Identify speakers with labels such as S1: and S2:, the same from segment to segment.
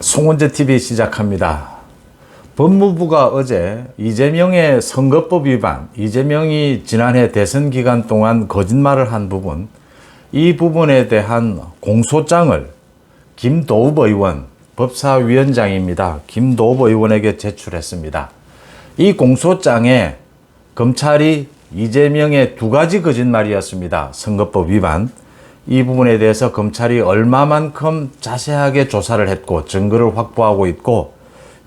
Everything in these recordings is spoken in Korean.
S1: 송원재TV 시작합니다. 법무부가 어제 이재명의 선거법 위반, 이재명이 지난해 대선 기간 동안 거짓말을 한 부분, 이 부분에 대한 공소장을 김도읍 의원, 법사위원장입니다. 김도읍 의원에게 제출했습니다. 이 공소장에 검찰이 이재명의 두 가지 거짓말이었습니다. 선거법 위반. 이 부분에 대해서 검찰이 얼마만큼 자세하게 조사를 했고 증거를 확보하고 있고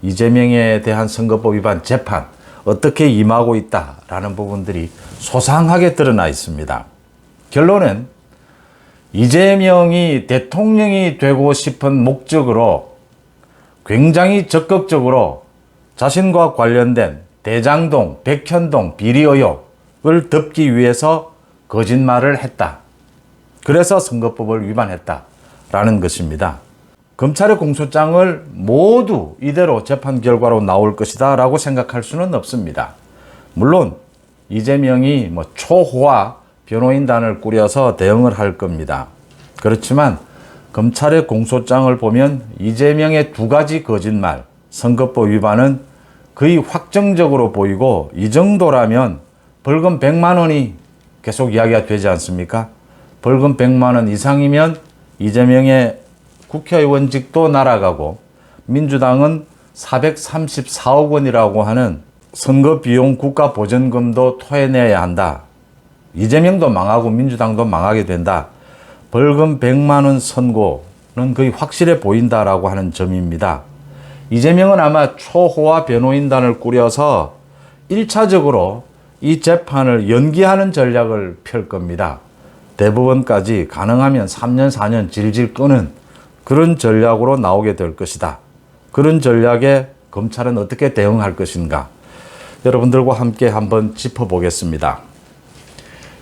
S1: 이재명에 대한 선거법 위반 재판 어떻게 임하고 있다라는 부분들이 소상하게 드러나 있습니다. 결론은 이재명이 대통령이 되고 싶은 목적으로 굉장히 적극적으로 자신과 관련된 대장동, 백현동 비리 의혹을 덮기 위해서 거짓말을 했다. 그래서 선거법을 위반했다라는 것입니다. 검찰의 공소장을 모두 이대로 재판 결과로 나올 것이다 라고 생각할 수는 없습니다. 물론 이재명이 초호화 변호인단을 꾸려서 대응을 할 겁니다. 그렇지만 검찰의 공소장을 보면 이재명의 두 가지 거짓말, 선거법 위반은 거의 확정적으로 보이고 이 정도라면 벌금 100만 원이 계속 이야기가 되지 않습니까? 벌금 100만 원 이상이면 이재명의 국회의원직도 날아가고 민주당은 434억 원이라고 하는 선거비용 국가보전금도 토해내야 한다. 이재명도 망하고 민주당도 망하게 된다. 벌금 100만 원 선고는 거의 확실해 보인다라고 하는 점입니다. 이재명은 아마 초호화 변호인단을 꾸려서 1차적으로 이 재판을 연기하는 전략을 펼 겁니다. 대법원까지 가능하면 3년, 4년 질질 끄는 그런 전략으로 나오게 될 것이다. 그런 전략에 검찰은 어떻게 대응할 것인가? 여러분들과 함께 한번 짚어보겠습니다.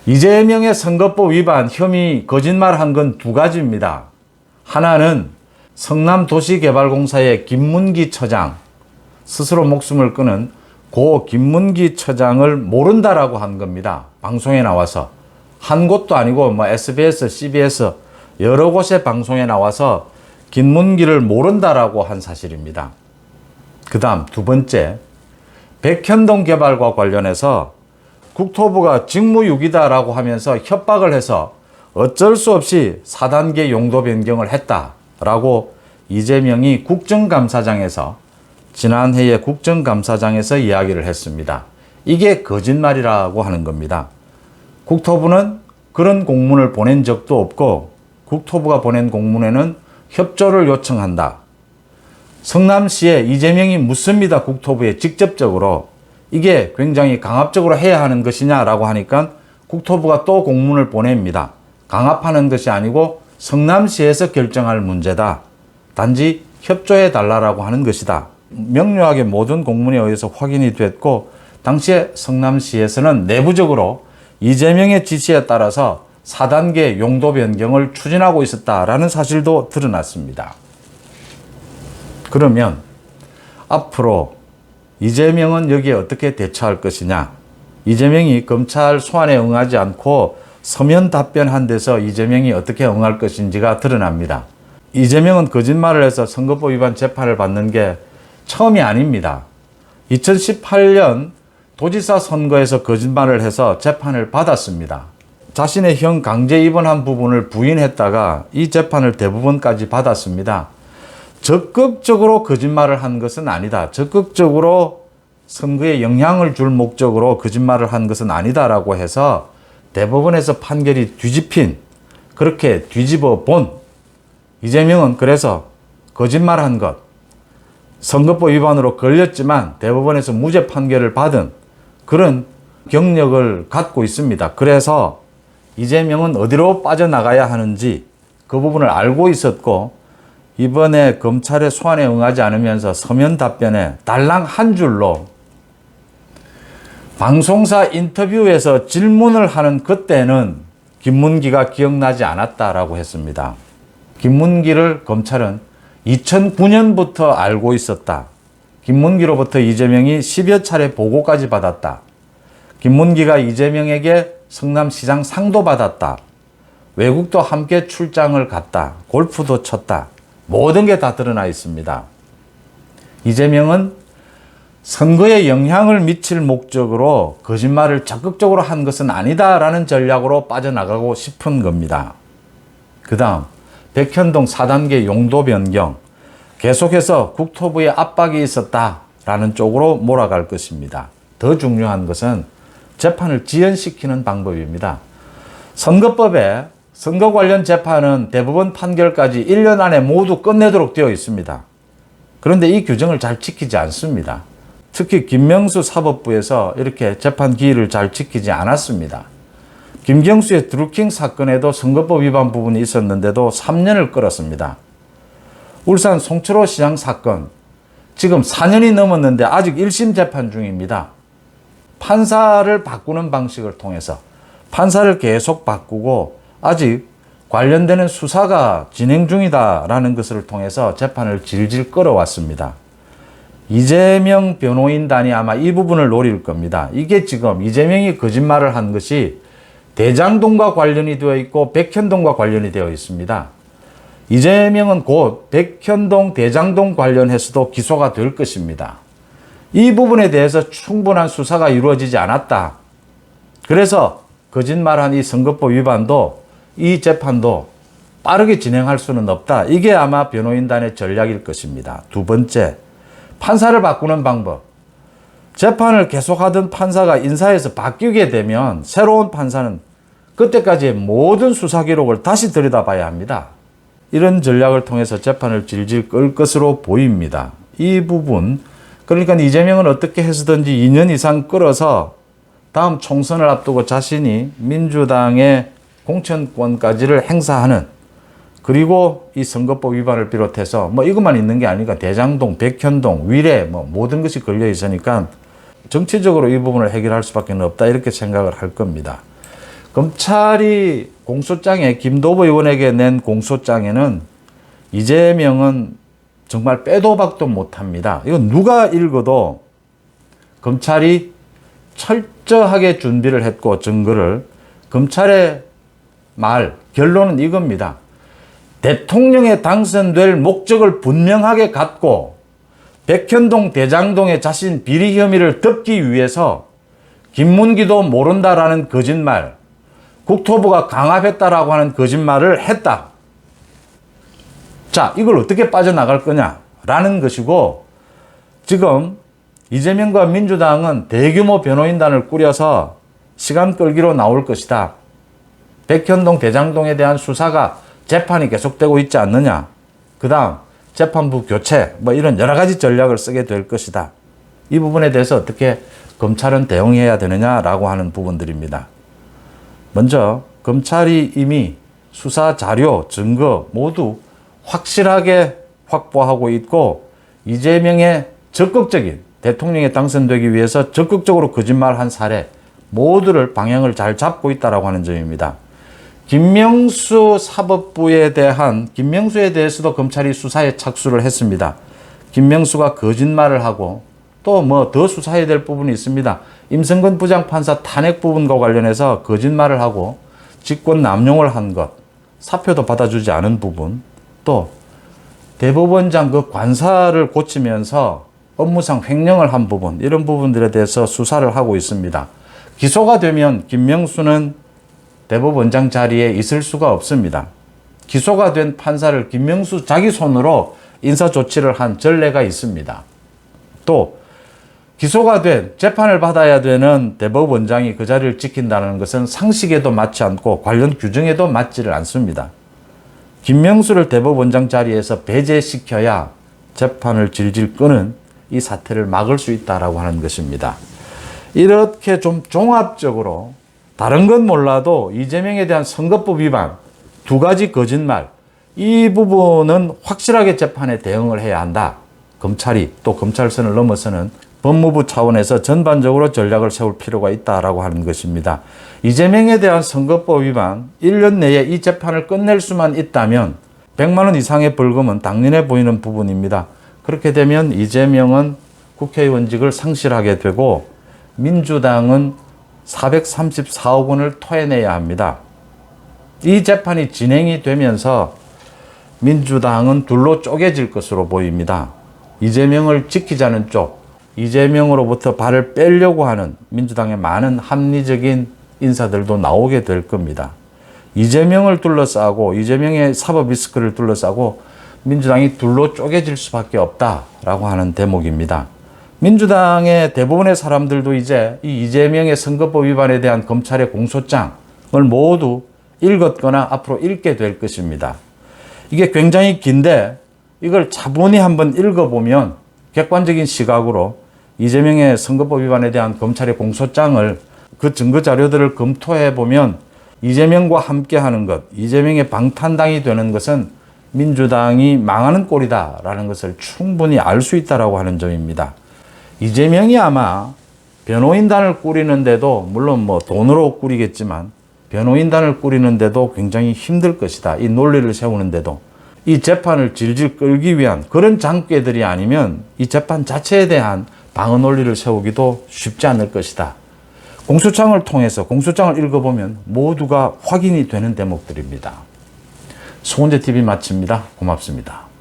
S1: 이재명의 선거법 위반 혐의 거짓말한 건 두 가지입니다. 하나는 성남도시개발공사의 김문기 처장, 스스로 목숨을 끊은 고 김문기 처장을 모른다라고 한 겁니다. 방송에 나와서. 한 곳도 아니고 SBS, CBS 여러 곳의 방송에 나와서 김문기를 모른다라고 한 사실입니다. 그 다음 두 번째, 백현동 개발과 관련해서 국토부가 직무유기다라고 하면서 협박을 해서 어쩔 수 없이 4단계 용도 변경을 했다라고 이재명이 국정감사장에서 지난해에 국정감사장에서 이야기를 했습니다. 이게 거짓말이라고 하는 겁니다. 국토부는 그런 공문을 보낸 적도 없고 국토부가 보낸 공문에는 협조를 요청한다. 성남시에 이재명이 묻습니다. 국토부에 직접적으로. 이게 굉장히 강압적으로 해야 하는 것이냐라고 하니까 국토부가 또 공문을 보냅니다. 강압하는 것이 아니고 성남시에서 결정할 문제다. 단지 협조해 달라고 하는 것이다. 명료하게 모든 공문에 의해서 확인이 됐고 당시에 성남시에서는 내부적으로 이재명의 지시에 따라서 4단계 용도 변경을 추진하고 있었다라는 사실도 드러났습니다. 그러면 앞으로 이재명은 여기에 어떻게 대처할 것이냐? 이재명이 검찰 소환에 응하지 않고 서면 답변한 데서 이재명이 어떻게 응할 것인지가 드러납니다. 이재명은 거짓말을 해서 선거법 위반 재판을 받는 게 처음이 아닙니다. 2018년 도지사 선거에서 거짓말을 해서 재판을 받았습니다. 자신의 형 강제 입원한 부분을 부인했다가 이 재판을 대법원까지 받았습니다. 적극적으로 거짓말을 한 것은 아니다. 적극적으로 선거에 영향을 줄 목적으로 거짓말을 한 것은 아니다라고 해서 대법원에서 판결이 뒤집힌, 그렇게 뒤집어 본 이재명은 그래서 거짓말한 것, 선거법 위반으로 걸렸지만 대법원에서 무죄 판결을 받은 그런 경력을 갖고 있습니다. 그래서 이재명은 어디로 빠져나가야 하는지 그 부분을 알고 있었고 이번에 검찰의 소환에 응하지 않으면서 서면 답변에 달랑 한 줄로 방송사 인터뷰에서 질문을 하는 그때는 김문기가 기억나지 않았다라고 했습니다. 김문기를 검찰은 2009년부터 알고 있었다. 김문기로부터 이재명이 10여 차례 보고까지 받았다. 김문기가 이재명에게 성남시장 상도 받았다. 외국도 함께 출장을 갔다. 골프도 쳤다. 모든 게 다 드러나 있습니다. 이재명은 선거에 영향을 미칠 목적으로 거짓말을 적극적으로 한 것은 아니다라는 전략으로 빠져나가고 싶은 겁니다. 그 다음 백현동 4단계 용도 변경, 계속해서 국토부의 압박이 있었다라는 쪽으로 몰아갈 것입니다. 더 중요한 것은 재판을 지연시키는 방법입니다. 선거법에 선거 관련 재판은 대법원 판결까지 1년 안에 모두 끝내도록 되어 있습니다. 그런데 이 규정을 잘 지키지 않습니다. 특히 김명수 사법부에서 이렇게 재판 기일을 잘 지키지 않았습니다. 김경수의 드루킹 사건에도 선거법 위반 부분이 있었는데도 3년을 끌었습니다. 울산 송철호 시장 사건 지금 4년이 넘었는데 아직 1심 재판 중입니다. 판사를 바꾸는 방식을 통해서 판사를 계속 바꾸고 아직 관련되는 수사가 진행 중이다라는 것을 통해서 재판을 질질 끌어왔습니다. 이재명 변호인단이 아마 이 부분을 노릴 겁니다. 이게 지금 이재명이 거짓말을 한 것이 대장동과 관련이 되어 있고 백현동과 관련이 되어 있습니다. 이재명은 곧 백현동, 대장동 관련해서도 기소가 될 것입니다. 이 부분에 대해서 충분한 수사가 이루어지지 않았다. 그래서 거짓말한 이 선거법 위반도 이 재판도 빠르게 진행할 수는 없다. 이게 아마 변호인단의 전략일 것입니다. 두 번째, 판사를 바꾸는 방법. 재판을 계속하던 판사가 인사에서 바뀌게 되면 새로운 판사는 그때까지의 모든 수사 기록을 다시 들여다봐야 합니다. 이런 전략을 통해서 재판을 질질 끌 것으로 보입니다. 이 부분, 그러니까 이재명은 어떻게 해서든지 2년 이상 끌어서 다음 총선을 앞두고 자신이 민주당의 공천권까지를 행사하는, 그리고 이 선거법 위반을 비롯해서 뭐 이것만 있는 게 아니라 대장동, 백현동, 위례 뭐 모든 것이 걸려 있으니까 정치적으로 이 부분을 해결할 수밖에 없다, 이렇게 생각을 할 겁니다. 검찰이 공소장에, 김도부 의원에게 낸 공소장에는 이재명은 정말 빼도 박도 못합니다. 이건 누가 읽어도 검찰이 철저하게 준비를 했고 증거를, 검찰의 말, 결론은 이겁니다. 대통령에 당선될 목적을 분명하게 갖고 백현동, 대장동의 자신 비리 혐의를 덮기 위해서 김문기도 모른다라는 거짓말, 국토부가 강압했다라고 하는 거짓말을 했다. 자, 이걸 어떻게 빠져나갈 거냐라는 것이고, 지금 이재명과 민주당은 대규모 변호인단을 꾸려서 시간 끌기로 나올 것이다. 백현동, 대장동에 대한 수사가, 재판이 계속되고 있지 않느냐. 그 다음 재판부 교체, 뭐 이런 여러 가지 전략을 쓰게 될 것이다. 이 부분에 대해서 어떻게 검찰은 대응해야 되느냐라고 하는 부분들입니다. 먼저 검찰이 이미 수사 자료, 증거 모두 확실하게 확보하고 있고, 이재명의 적극적인, 대통령에 당선되기 위해서 적극적으로 거짓말한 사례 모두를 방향을 잘 잡고 있다라고 하는 점입니다. 김명수 사법부에 대한, 김명수에 대해서도 검찰이 수사에 착수를 했습니다. 김명수가 거짓말을 하고 또 뭐 더 수사해야 될 부분이 있습니다. 임성근 부장판사 탄핵 부분과 관련해서 거짓말을 하고 직권 남용을 한 것, 사표도 받아주지 않은 부분, 또 대법원장 그 관사를 고치면서 업무상 횡령을 한 부분, 이런 부분들에 대해서 수사를 하고 있습니다. 기소가 되면 김명수는 대법원장 자리에 있을 수가 없습니다. 기소가 된 판사를 김명수 자기 손으로 인사조치를 한 전례가 있습니다. 또 기소가 된, 재판을 받아야 되는 대법원장이 그 자리를 지킨다는 것은 상식에도 맞지 않고 관련 규정에도 맞지를 않습니다. 김명수를 대법원장 자리에서 배제시켜야 재판을 질질 끄는 이 사태를 막을 수 있다라고 하는 것입니다. 이렇게 좀 종합적으로 다른 건 몰라도 이재명에 대한 선거법 위반, 두 가지 거짓말, 이 부분은 확실하게 재판에 대응을 해야 한다. 검찰이, 또 검찰선을 넘어서는 법무부 차원에서 전반적으로 전략을 세울 필요가 있다라고 하는 것입니다. 이재명에 대한 선거법 위반, 1년 내에 이 재판을 끝낼 수만 있다면 100만 원 이상의 벌금은 당연해 보이는 부분입니다. 그렇게 되면 이재명은 국회의원직을 상실하게 되고 민주당은 434억 원을 토해내야 합니다. 이 재판이 진행이 되면서 민주당은 둘로 쪼개질 것으로 보입니다. 이재명을 지키자는 쪽, 이재명으로부터 발을 빼려고 하는 민주당의 많은 합리적인 인사들도 나오게 될 겁니다. 이재명을 둘러싸고 이재명의 사법 리스크를 둘러싸고 민주당이 둘로 쪼개질 수밖에 없다라고 하는 대목입니다. 민주당의 대부분의 사람들도 이제 이 이재명의 선거법 위반에 대한 검찰의 공소장을 모두 읽었거나 앞으로 읽게 될 것입니다. 이게 굉장히 긴데 이걸 차분히 한번 읽어보면 객관적인 시각으로 이재명의 선거법 위반에 대한 검찰의 공소장을 그 증거 자료들을 검토해 보면 이재명과 함께하는 것, 이재명의 방탄당이 되는 것은 민주당이 망하는 꼴이다라는 것을 충분히 알 수 있다라고 하는 점입니다. 이재명이 아마 변호인단을 꾸리는데도 물론 뭐 돈으로 꾸리겠지만 변호인단을 꾸리는데도 굉장히 힘들 것이다. 이 논리를 세우는데도 이 재판을 질질 끌기 위한 그런 장꾀들이 아니면 이 재판 자체에 대한 방어 논리를 세우기도 쉽지 않을 것이다. 공소장을 통해서 공소장을 읽어보면 모두가 확인이 되는 대목들입니다. 송은재 TV 마칩니다. 고맙습니다.